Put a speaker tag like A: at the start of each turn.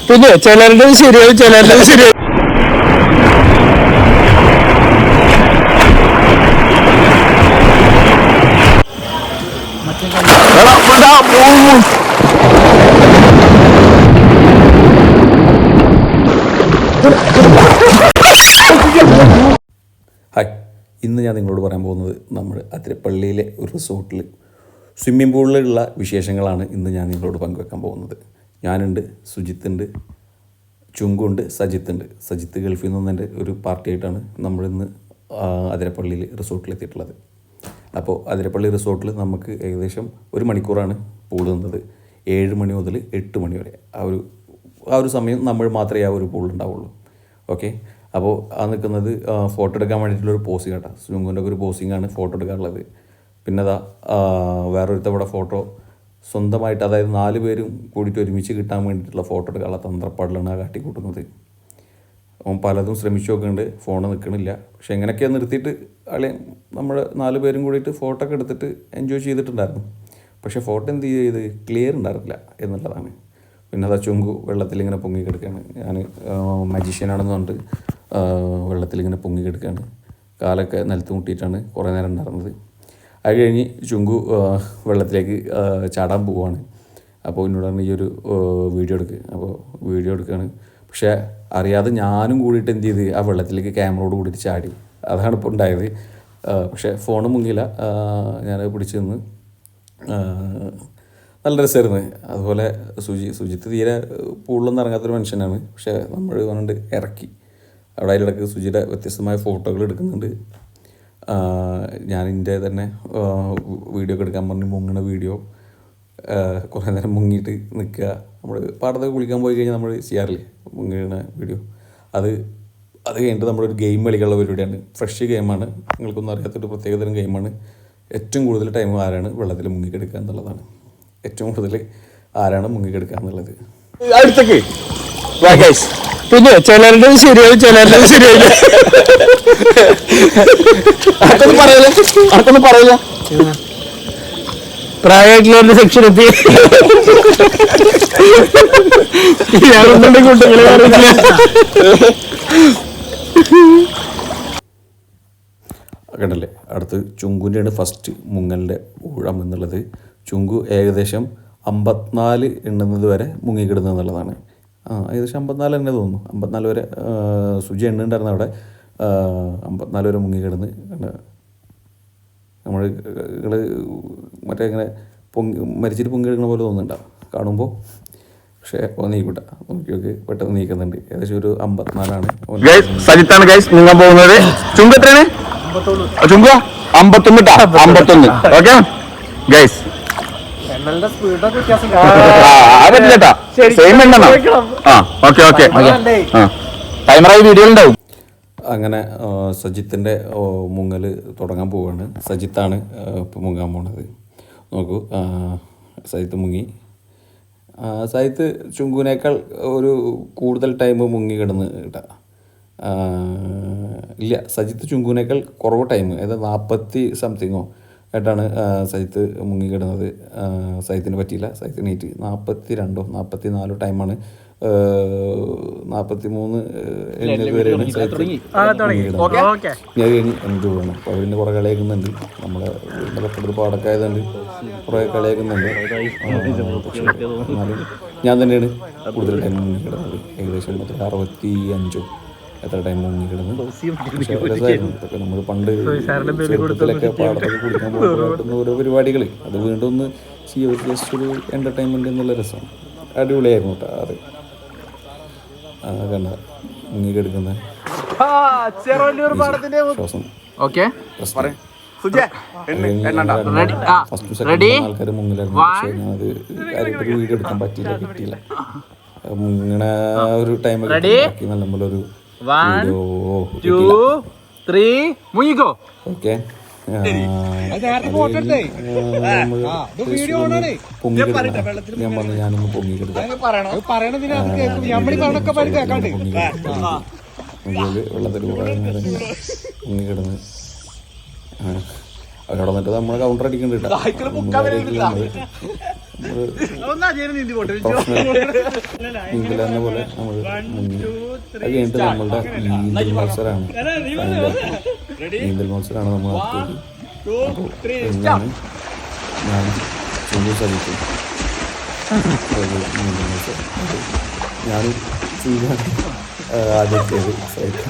A: പിന്നെ ചിലരുടെ ശരിയാവും, ചിലരുടെ ശരിയാവും.
B: ഹായ്, ഇന്ന് ഞാൻ നിങ്ങളോട് പറയാൻ പോകുന്നത് നമ്മുടെ അതിരപ്പള്ളിയിലെ ഒരു റിസോർട്ടിൽ സ്വിമ്മിംഗ് പൂളിലുള്ള വിശേഷങ്ങളാണ് ഇന്ന് ഞാൻ നിങ്ങളോട് പങ്കുവെക്കാൻ പോകുന്നത്. ഞാനുണ്ട്, സുജിത്തുണ്ട്, ചുങ്കുണ്ട്, സജിത്തുണ്ട്. സജിത്ത് ഗൾഫിൽ നിന്നെൻ്റെ ഒരു പാർട്ടിയായിട്ടാണ് നമ്മളിന്ന് അതിരപ്പള്ളിയിൽ റിസോർട്ടിലെത്തിയിട്ടുള്ളത്. അപ്പോൾ അതിരപ്പള്ളി റിസോർട്ടിൽ നമുക്ക് ഏകദേശം 1 മണിക്കൂറാണ് പൂൾ നിന്നത്. 7 മണി മുതൽ 8 മണി വരെ ആ ഒരു സമയം നമ്മൾ മാത്രമേ ആ ഒരു പൂൾ ഉണ്ടാവുള്ളൂ. ഓക്കെ, അപ്പോൾ ആ നിൽക്കുന്നത് ഫോട്ടോ എടുക്കാൻ വേണ്ടിയിട്ടുള്ളൊരു പോസിങ് കേട്ടോ. ചുങ്കുൻ്റെ ഒരു പോസിങ്ങാണ് ഫോട്ടോ എടുക്കാനുള്ളത്. പിന്നെ അതാ വേറൊരുത്തവിടെ ഫോട്ടോ സ്വന്തമായിട്ട്, അതായത് 4 പേരും കൂടിയിട്ട് ഒരുമിച്ച് കിട്ടാൻ വേണ്ടിയിട്ടുള്ള ഫോട്ടോ എടുക്കാനുള്ള തന്ത്രപ്പാടിലാണ് ആ കാട്ടിക്കൂട്ടുന്നത്. അവൻ പലതും ശ്രമിച്ചു നോക്കുന്നുണ്ട്, ഫോൺ നിൽക്കണില്ല. പക്ഷെ എങ്ങനെയൊക്കെയാണ് നിർത്തിയിട്ട് നമ്മൾ 4 പേരും കൂടിയിട്ട് ഫോട്ടോ ഒക്കെ എടുത്തിട്ട് എൻജോയ് ചെയ്തിട്ടുണ്ടായിരുന്നു. പക്ഷേ ഫോട്ടോ എന്ത് ചെയ്ത് ക്ലിയർ ഉണ്ടായിരുന്നില്ല എന്നുള്ളതാണ്. പിന്നെ അതാ ചുങ്കു വെള്ളത്തിലിങ്ങനെ പൊങ്ങിക്കിടക്കുകയാണ്. ഞാൻ മജീഷ്യനാണെന്ന് പറഞ്ഞിട്ട് വെള്ളത്തിലിങ്ങനെ പൊങ്ങിക്കിടക്കുകയാണ്. കാലൊക്കെ നിലത്ത് മുട്ടിയിട്ടാണ് കുറേ നേരം ഉണ്ടായിരുന്നത്. അത് കഴിഞ്ഞ് ചുങ്കു വെള്ളത്തിലേക്ക് ചാടാൻ പോവുകയാണ്. അപ്പോൾ എന്നോടാണ് ഈ ഒരു വീഡിയോ എടുക്കുക. അപ്പോൾ വീഡിയോ എടുക്കുകയാണ്. പക്ഷേ അറിയാതെ ഞാനും കൂടിയിട്ട് എന്ത് ചെയ്ത് ആ വെള്ളത്തിലേക്ക് ക്യാമറയോട് കൂടിയിട്ട് ചാടി. അതാണ് ഇപ്പോൾ ഉണ്ടായത്. പക്ഷേ ഫോണ് മുങ്ങില്ല, ഞാനത് പിടിച്ച് നിന്ന്. നല്ല രസമായിരുന്നു. അതുപോലെ സുജിത്ത് തീരെ പൂളിലൊന്നും ഇറങ്ങാത്തൊരു മനുഷ്യനാണ്. പക്ഷേ നമ്മൾ കൊണ്ട് ഇറക്കി. അവിടെ അതിലിടക്ക് സുജിയുടെ വ്യത്യസ്തമായ ഫോട്ടോകൾ എടുക്കുന്നുണ്ട്. ഞാൻ എൻ്റെ തന്നെ വീഡിയോ ഒക്കെ എടുക്കാൻ പറഞ്ഞ് മുങ്ങണ വീഡിയോ, കുറേ നേരം മുങ്ങിയിട്ട് നിൽക്കുക. നമ്മൾ പാടത്തൊക്കെ കുളിക്കാൻ പോയി കഴിഞ്ഞാൽ നമ്മൾ ചെയ്യാറില്ലേ മുങ്ങണ വീഡിയോ. അത് കഴിഞ്ഞിട്ട് നമ്മളൊരു ഗെയിം കളിക്കാനുള്ള പരിപാടിയാണ്. ഫ്രഷ് ഗെയിമാണ്, നിങ്ങൾക്കൊന്നും അറിയാത്തൊരു പ്രത്യേകതരം ഗെയിമാണ്. ഏറ്റവും കൂടുതൽ ടൈം ആരാണ് വെള്ളത്തിൽ മുങ്ങിക്കെടുക്കുക എന്നുള്ളതാണ്. ഏറ്റവും കൂടുതൽ ആരാണ് മുങ്ങിക്കെടുക്കുക എന്നുള്ളത്.
A: അടുത്തേക്ക് പിന്നെ ചിലരുടെ ശരിയാവും, ചിലരുടെ ശരിയാവില്ല. അതൊന്നും പറയില്ല. പ്രായമായിട്ടുള്ള സെക്ഷൻ എത്തി. കുട്ടികളെ
B: കണ്ടല്ലേ. അടുത്ത് ചുങ്കുൻ്റെയാണ് ഫസ്റ്റ് മുങ്ങലിൻ്റെ ഊഴം എന്നുള്ളത്. ചുങ്കു ഏകദേശം 54 എണ്ണുന്നത് വരെ മുങ്ങിക്കിടുന്നത് എന്നുള്ളതാണ്. ഏകദേശം 54 തന്നെ തോന്നുന്നു. 54 വരെ സുജി എണ്ണുണ്ടായിരുന്നു അവിടെ. 54 വരെ മുങ്ങിക്കിടന്ന് നമ്മൾ മറ്റേ ഇങ്ങനെ മരിച്ചിട്ട് പൊങ്ങിയെടുക്കുന്ന പോലെ തോന്നുന്നുണ്ടാവും കാണുമ്പോൾ. പക്ഷേ നീക്കൂട്ട നോക്കി പെട്ടെന്ന് നീക്കുന്നുണ്ട്. ഏകദേശം ഒരു 54ആണ്.
A: സജിത്താണ് ഗൈസ് നീങ്ങാൻ പോകുന്നത്. ചുങ്ക് എത്രയാണ്? ചുങ്ക് 51. ഓക്കെ ഗൈസ്, ടൈമറായി വീഡിയോ ഉണ്ടാവും.
B: അങ്ങനെ സജിത്തിൻ്റെ മുങ്ങൽ തുടങ്ങാൻ പോവുകയാണ്. സജിത്താണ് ഇപ്പോൾ മുങ്ങാൻ പോണത്. നോക്കൂ, സജിത്ത് മുങ്ങി. സജിത്ത് ചുങ്കുവിനേക്കാൾ ഒരു കൂടുതൽ ടൈം മുങ്ങി കിടന്ന് കേട്ടാ. ഇല്ല, സജിത്ത് ചുങ്കുവിനേക്കാൾ കുറവ് ടൈം, അതായത് 40 സംതിങ്ങോ ആയിട്ടാണ് സജിത്ത് മുങ്ങിക്കിടുന്നത്. സജിത്തിന് പറ്റിയില്ല. സജിത്ത് നീറ്റ് 42 44 ടൈമാണ്. 43 വരെയാണ് സജിത്ത് മുങ്ങിക്കിടുന്നത്. ഞാൻ കഴിഞ്ഞ് എനിക്ക് പോകണം. അപ്പോൾ അവരിൻ്റെ കുറേ കളിയാക്കുന്നുണ്ട്. നമ്മളെ വീടിൻ്റെ തൊട്ടടുത്ത് പാടൊക്കെ ആയതുകൊണ്ട് കുറേ കളിയാക്കുന്നുണ്ട്. പക്ഷേ എന്നാലും ഞാൻ തന്നെയാണ് കൂടുതൽ ടൈം മുങ്ങിക്കിടുന്നത്. ഏകദേശം 65 എത്ര ടൈം മുങ്ങിക്കിടുന്നു. പക്ഷേ രസമായിരുന്നു. ഇതൊക്കെ നമ്മൾ പണ്ട് ചെറുപ്പത്തിലൊക്കെ പാടത്തൊക്കെ കുടിക്കാൻ പോകുന്ന ഓരോ പരിപാടികൾ അത് വീണ്ടും ഒന്ന് ചെയ്യുക, ജസ്റ്റ് ഒരു എൻ്റർടൈൻമെൻറ്റ് എന്നുള്ള രസം. അടിപൊളിയായിരുന്നു കേട്ടോ. അത് കണ്ട മുങ്ങിക്കെടുക്കുന്ന ശ്വാസം ഫസ്റ്റ് സെക്കൻഡ് ആൾക്കാർ മുങ്ങിലായിരുന്നു. പക്ഷേ ഞാനത് കാര്യമായിട്ടൊരു വീഡിയോ എടുക്കാൻ കിട്ടിയില്ല. മുങ്ങണ ഒരു ടൈം നല്ലപോലൊരു ഓക്കെ. ഞാൻ പറഞ്ഞു ഞാനൊന്ന് പൊങ്ങിക്കെടുക്കാം. വെള്ളത്തിൽ പൊങ്ങിക്കിടന്ന് അവിടെ വന്നിട്ട് നമ്മളെ കൗണ്ടർ അടിക്കുന്നുണ്ട് നീന്തലെന്ന പോലെ നമ്മൾ മുങ്ങി. അത് കഴിഞ്ഞിട്ട് നമ്മളുടെ നീന്തൽ മത്സരമാണ് നമ്മൾ നടത്തിയത്. അപ്പോൾ എന്നാണ് ഞാൻ ചുണ്ടു സഹിക്കും നീന്തൽ മത്സരം. ഞാൻ ചൂടാണ് ആദ്യത്തേത് സൈക്കിൾ